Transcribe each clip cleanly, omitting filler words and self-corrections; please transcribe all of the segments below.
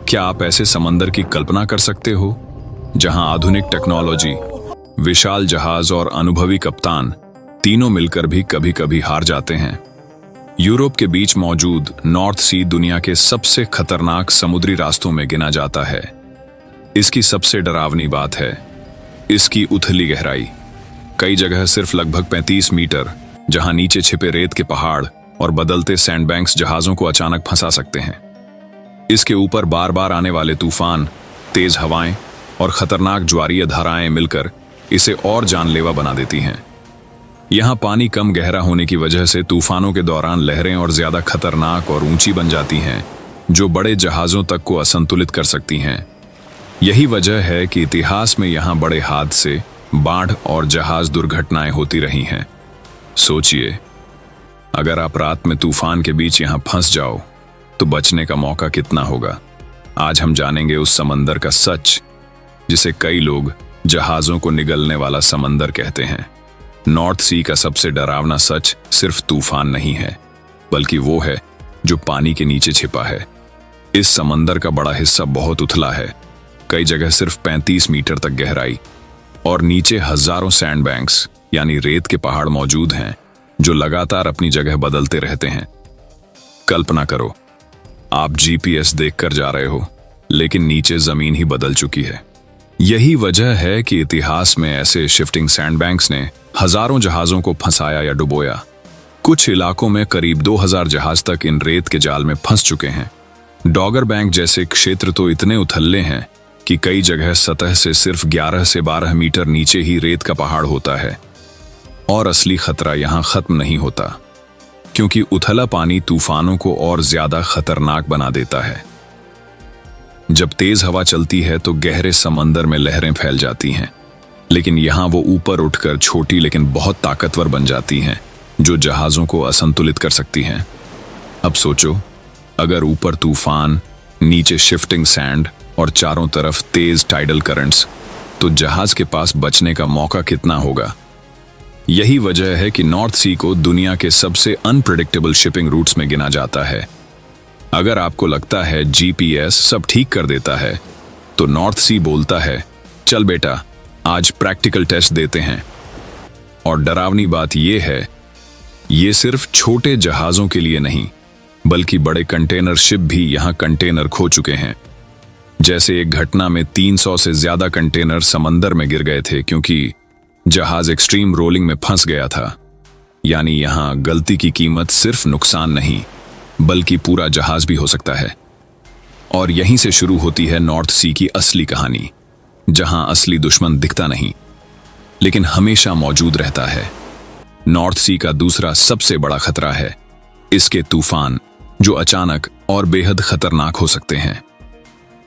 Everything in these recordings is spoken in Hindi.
क्या आप ऐसे समंदर की कल्पना कर सकते हो जहां आधुनिक टेक्नोलॉजी, विशाल जहाज और अनुभवी कप्तान तीनों मिलकर भी कभी कभी हार जाते हैं? यूरोप के बीच मौजूद नॉर्थ सी दुनिया के सबसे खतरनाक समुद्री रास्तों में गिना जाता है। इसकी सबसे डरावनी बात है इसकी उथली गहराई। कई जगह सिर्फ लगभग 35 मीटर, जहां नीचे छिपे रेत के पहाड़ और बदलते सैंडबैंक्स जहाजों को अचानक फंसा सकते हैं। इसके ऊपर बार बार आने वाले तूफान, तेज हवाएं और खतरनाक ज्वारीय धाराएं मिलकर इसे और जानलेवा बना देती हैं। यहाँ पानी कम गहरा होने की वजह से तूफानों के दौरान लहरें और ज्यादा खतरनाक और ऊंची बन जाती हैं, जो बड़े जहाजों तक को असंतुलित कर सकती हैं। यही वजह है कि इतिहास में यहाँ बड़े हादसे, बाढ़ और जहाज दुर्घटनाएं होती रही हैं। सोचिए, अगर आप रात में तूफान के बीच यहाँ फंस जाओ तो बचने का मौका कितना होगा। आज हम जानेंगे उस समंदर का सच जिसे कई लोग जहाजों को निगलने वाला समंदर कहते हैं। नॉर्थ सी का सबसे डरावना सच सिर्फ तूफान नहीं है, बल्कि वो है जो पानी के नीचे छिपा है। इस समंदर का बड़ा हिस्सा बहुत उथला है, कई जगह सिर्फ 35 मीटर तक गहराई, और नीचे हजारों सैंडबैंक्स यानी रेत के पहाड़ मौजूद हैं जो लगातार अपनी जगह बदलते रहते हैं। कल्पना करो, आप जीपीएस देखकर जा रहे हो, लेकिन नीचे जमीन ही बदल चुकी है। यही वजह है कि इतिहास में ऐसे शिफ्टिंग सैंडबैंक्स ने हजारों जहाजों को फंसाया या डुबोया। कुछ इलाकों में करीब 2000 जहाज तक इन रेत के जाल में फंस चुके हैं। डॉगर बैंक जैसे क्षेत्र तो इतने उथल्ले हैं कि कई जगह सतह से सिर्फ 11 से 12 मीटर नीचे ही रेत का पहाड़ होता है। और असली खतरा यहां खत्म नहीं होता, क्योंकि उथला पानी तूफानों को और ज्यादा खतरनाक बना देता है। जब तेज हवा चलती है तो गहरे समंदर में लहरें फैल जाती हैं, लेकिन यहां वो ऊपर उठकर छोटी लेकिन बहुत ताकतवर बन जाती हैं, जो जहाजों को असंतुलित कर सकती हैं। अब सोचो, अगर ऊपर तूफान, नीचे शिफ्टिंग सैंड और चारों तरफ तेज टाइडल करंट्स, तो जहाज के पास बचने का मौका कितना होगा। यही वजह है कि नॉर्थ सी को दुनिया के सबसे अनप्रेडिक्टेबल शिपिंग रूट्स में गिना जाता है। अगर आपको लगता है जीपीएस सब ठीक कर देता है, तो नॉर्थ सी बोलता है, चल बेटा, आज प्रैक्टिकल टेस्ट देते हैं। और डरावनी बात यह है, ये सिर्फ छोटे जहाजों के लिए नहीं, बल्कि बड़े कंटेनर शिप भी यहां कंटेनर खो चुके हैं। जैसे एक घटना में 300 से ज्यादा कंटेनर समंदर में गिर गए थे क्योंकि जहाज एक्सट्रीम रोलिंग में फंस गया था। यानी यहां गलती की कीमत सिर्फ नुकसान नहीं, बल्कि पूरा जहाज भी हो सकता है। और यहीं से शुरू होती है नॉर्थ सी की असली कहानी, जहां असली दुश्मन दिखता नहीं, लेकिन हमेशा मौजूद रहता है। नॉर्थ सी का दूसरा सबसे बड़ा खतरा है इसके तूफान, जो अचानक और बेहद खतरनाक हो सकते हैं।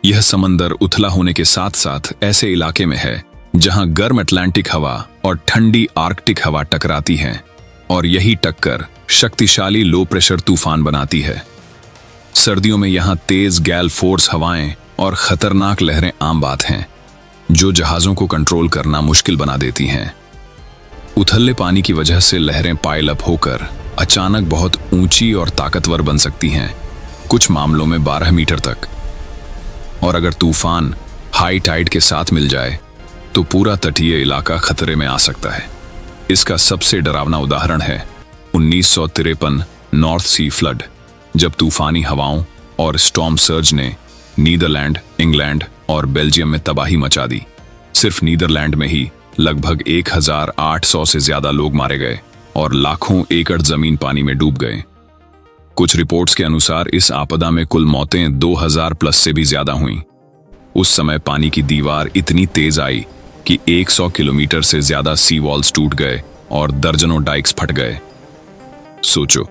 यह समंदर उथला होने के साथ साथ ऐसे इलाके में है जहां गर्म अटलांटिक हवा और ठंडी आर्कटिक हवा टकराती हैं, और यही टक्कर शक्तिशाली लो प्रेशर तूफान बनाती है। सर्दियों में यहां तेज गैल फोर्स हवाएं और खतरनाक लहरें आम बात हैं, जो जहाजों को कंट्रोल करना मुश्किल बना देती हैं। उथले पानी की वजह से लहरें पाइल अप होकर अचानक बहुत ऊंची और ताकतवर बन सकती हैं, कुछ मामलों में 12 मीटर तक। और अगर तूफान हाई टाइड के साथ मिल जाए तो पूरा तटीय इलाका खतरे में आ सकता है। इसका सबसे डरावना उदाहरण है 1953 नॉर्थ सी फ्लड, जब तूफानी हवाओं और स्टॉर्म सर्ज ने नीदरलैंड, इंग्लैंड और बेल्जियम में तबाही मचा दी। सिर्फ नीदरलैंड में ही लगभग 1800 से ज्यादा लोग मारे गए और लाखों एकड़ जमीन पानी में डूब गए। कुछ रिपोर्ट्स के अनुसार इस आपदा में कुल मौतें 2000 प्लस से भी ज्यादा हुईं। उस समय पानी की दीवार इतनी तेज आई कि 100 किलोमीटर से ज्यादा सी वॉल्स टूट गए और दर्जनों डाइक्स फट गए। सोचो,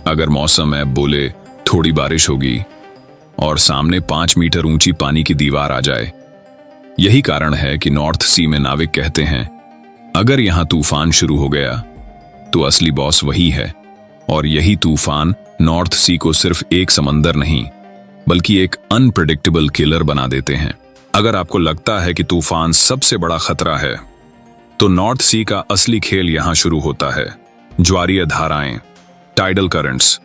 अगर मौसम ऐप बोले थोड़ी बारिश होगी और सामने 5 मीटर ऊंची पानी की दीवार आ जाए। यही कारण है कि नॉर्थ सी में नाविक कहते हैं, अगर यहां तूफान शुरू हो गया तो असली बॉस वही है। और यही तूफान नॉर्थ सी को सिर्फ एक समंदर नहीं, बल्कि एक अनप्रेडिक्टेबल किलर बना देते हैं। अगर आपको लगता है कि तूफान सबसे बड़ा खतरा है, तो नॉर्थ सी का असली खेल यहां शुरू होता है। ज्वारीय धाराएं, टाइडल करंट्स।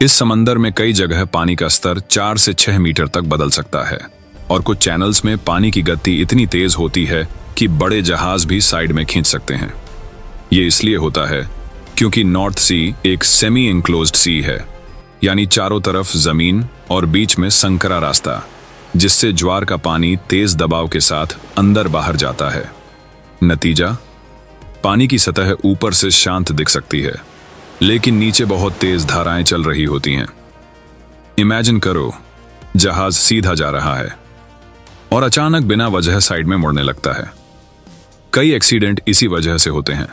इस समंदर में कई जगह पानी का स्तर 4 से 6 मीटर तक बदल सकता है और कुछ चैनल्स में पानी की गति इतनी तेज होती है कि बड़े जहाज भी साइड में खींच सकते हैं। ये इसलिए होता है क्योंकि नॉर्थ सी एक सेमी एंक्लोज्ड सी है, यानी चारों तरफ जमीन और बीच में संकरा रास्ता, जिससे ज्वार का पानी तेज दबाव के साथ अंदर बाहर जाता है। नतीजा, पानी की सतह ऊपर से शांत दिख सकती है, लेकिन नीचे बहुत तेज धाराएं चल रही होती हैं। इमेजिन करो, जहाज सीधा जा रहा है और अचानक बिना वजह साइड में मुड़ने लगता है। कई एक्सीडेंट इसी वजह से होते हैं,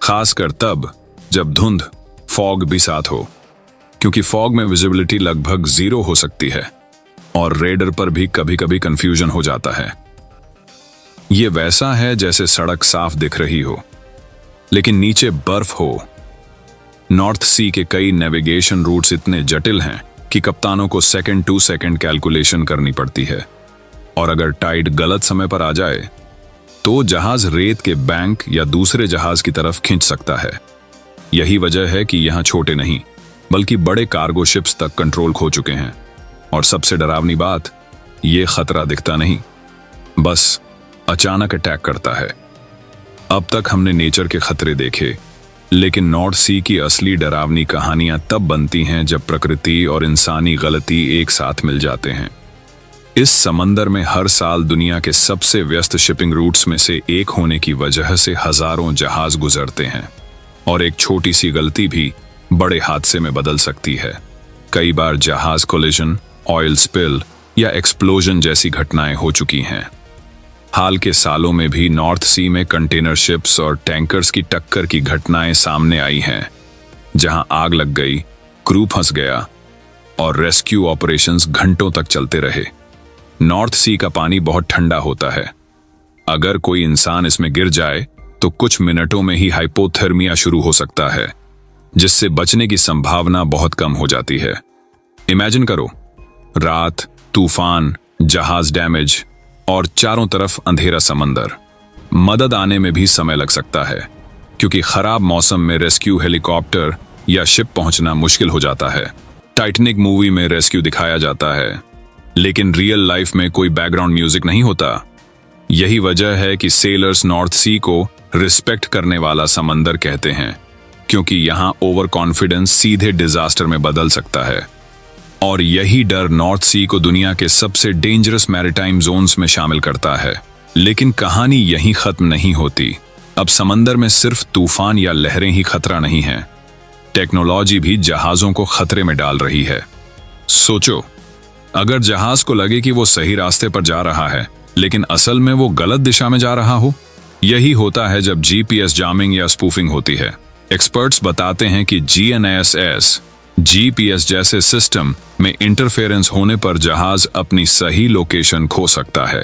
खासकर तब जब धुंध, फॉग भी साथ हो, क्योंकि फॉग में विजिबिलिटी लगभग 0 हो सकती है और रेडर पर भी कभी कभी कंफ्यूजन हो जाता है। यह वैसा है जैसे सड़क साफ दिख रही हो लेकिन नीचे बर्फ हो। नॉर्थ सी के कई नेविगेशन रूट्स इतने जटिल हैं कि कप्तानों को सेकंड टू सेकंड कैलकुलेशन करनी पड़ती है, और अगर टाइड गलत समय पर आ जाए तो जहाज रेत के बैंक या दूसरे जहाज की तरफ खींच सकता है। यही वजह है कि यहां छोटे नहीं बल्कि बड़े कार्गो शिप्स तक कंट्रोल खो चुके हैं। और सबसे डरावनी बात, ये खतरा दिखता नहीं, बस अचानक अटैक करता है। अब तक हमने नेचर के खतरे देखे, लेकिन नॉर्थ सी की असली डरावनी कहानियां तब बनती हैं जब प्रकृति और इंसानी गलती एक साथ मिल जाते हैं। इस समंदर में हर साल दुनिया के सबसे व्यस्त शिपिंग रूट्स में से एक होने की वजह से हजारों जहाज गुजरते हैं, और एक छोटी सी गलती भी बड़े हादसे में बदल सकती है। कई बार जहाज कोलिजन, ऑयल स्पिल या एक्सप्लोजन जैसी घटनाएं हो चुकी हैं। हाल के सालों में भी नॉर्थ सी में कंटेनर शिप्स और टैंकर्स की टक्कर की घटनाएं सामने आई हैं, जहां आग लग गई, क्रू फंस गया और रेस्क्यू ऑपरेशंस घंटों तक चलते रहे। नॉर्थ सी का पानी बहुत ठंडा होता है। अगर कोई इंसान इसमें गिर जाए तो कुछ मिनटों में ही हाइपोथर्मिया शुरू हो सकता है, जिससे बचने की संभावना बहुत कम हो जाती है। इमेजिन करो, रात, तूफान, जहाज डैमेज और चारों तरफ अंधेरा समंदर। मदद आने में भी समय लग सकता है, क्योंकि खराब मौसम में रेस्क्यू हेलीकॉप्टर या शिप पहुंचना मुश्किल हो जाता है। टाइटैनिक मूवी में रेस्क्यू दिखाया जाता है, लेकिन रियल लाइफ में कोई बैकग्राउंड म्यूजिक नहीं होता। यही वजह है कि सेलर्स नॉर्थ सी को रिस्पेक्ट करने वाला समंदर कहते हैं, क्योंकि यहां ओवर कॉन्फिडेंस सीधे डिजास्टर में बदल सकता है। और यही डर नॉर्थ सी को दुनिया के सबसे डेंजरस मैरीटाइम जोन्स में शामिल करता है। लेकिन कहानी यहीं खत्म नहीं होती। अब समंदर में सिर्फ तूफान या लहरें ही खतरा नहीं है, टेक्नोलॉजी भी जहाजों को खतरे में डाल रही है। सोचो, अगर जहाज को लगे कि वो सही रास्ते पर जा रहा है, लेकिन असल में वो गलत दिशा में जा रहा हो। यही होता है जब जीपीएस जामिंग या स्पूफिंग होती है। एक्सपर्ट्स बताते हैं कि जीएनएसएस, जीपीएस जैसे सिस्टम में इंटरफेरेंस होने पर जहाज अपनी सही लोकेशन खो सकता है,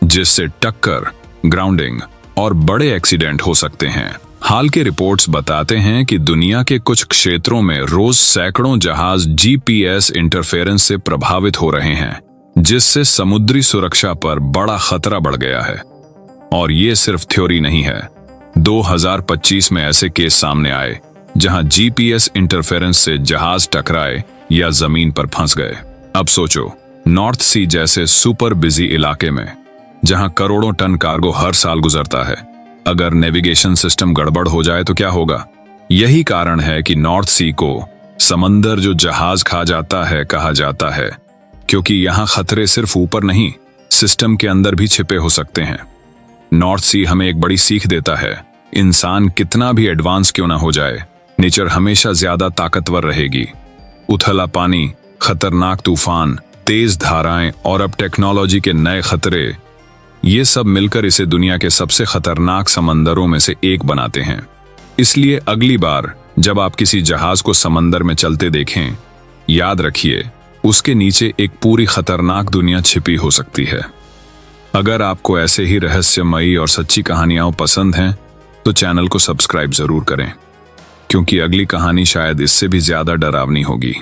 जिससे टक्कर, ग्राउंडिंग और बड़े एक्सीडेंट हो सकते हैं। हाल के रिपोर्ट्स बताते हैं कि दुनिया के कुछ क्षेत्रों में रोज सैकड़ों जहाज जीपीएस इंटरफेरेंस से प्रभावित हो रहे हैं, जिससे समुद्री सुरक्षा पर बड़ा खतरा बढ़ गया है। और ये सिर्फ थ्योरी नहीं है। 2025 में ऐसे केस सामने आए जहां जीपीएस इंटरफेरेंस से जहाज टकराए या जमीन पर फंस गए। अब सोचो, नॉर्थ सी जैसे सुपर बिजी इलाके में, जहां करोड़ों टन कार्गो हर साल गुजरता है, अगर नेविगेशन सिस्टम गड़बड़ हो जाए तो क्या होगा। यही कारण है कि नॉर्थ सी को समंदर जो जहाज खा जाता है कहा जाता है, क्योंकि यहां खतरे सिर्फ ऊपर नहीं, सिस्टम के अंदर भी छिपे हो सकते हैं। नॉर्थ सी हमें एक बड़ी सीख देता है, इंसान कितना भी एडवांस क्यों ना हो जाए, नेचर हमेशा ज्यादा ताकतवर रहेगी। उथला पानी, खतरनाक तूफान, तेज धाराएं और अब टेक्नोलॉजी के नए खतरे, ये सब मिलकर इसे दुनिया के सबसे खतरनाक समंदरों में से एक बनाते हैं। इसलिए अगली बार जब आप किसी जहाज को समंदर में चलते देखें, याद रखिए उसके नीचे एक पूरी खतरनाक दुनिया छिपी हो सकती है। अगर आपको ऐसे ही रहस्यमयी और सच्ची कहानियां पसंद हैं तो चैनल को सब्सक्राइब जरूर करें, क्योंकि अगली कहानी शायद इससे भी ज्यादा डरावनी होगी।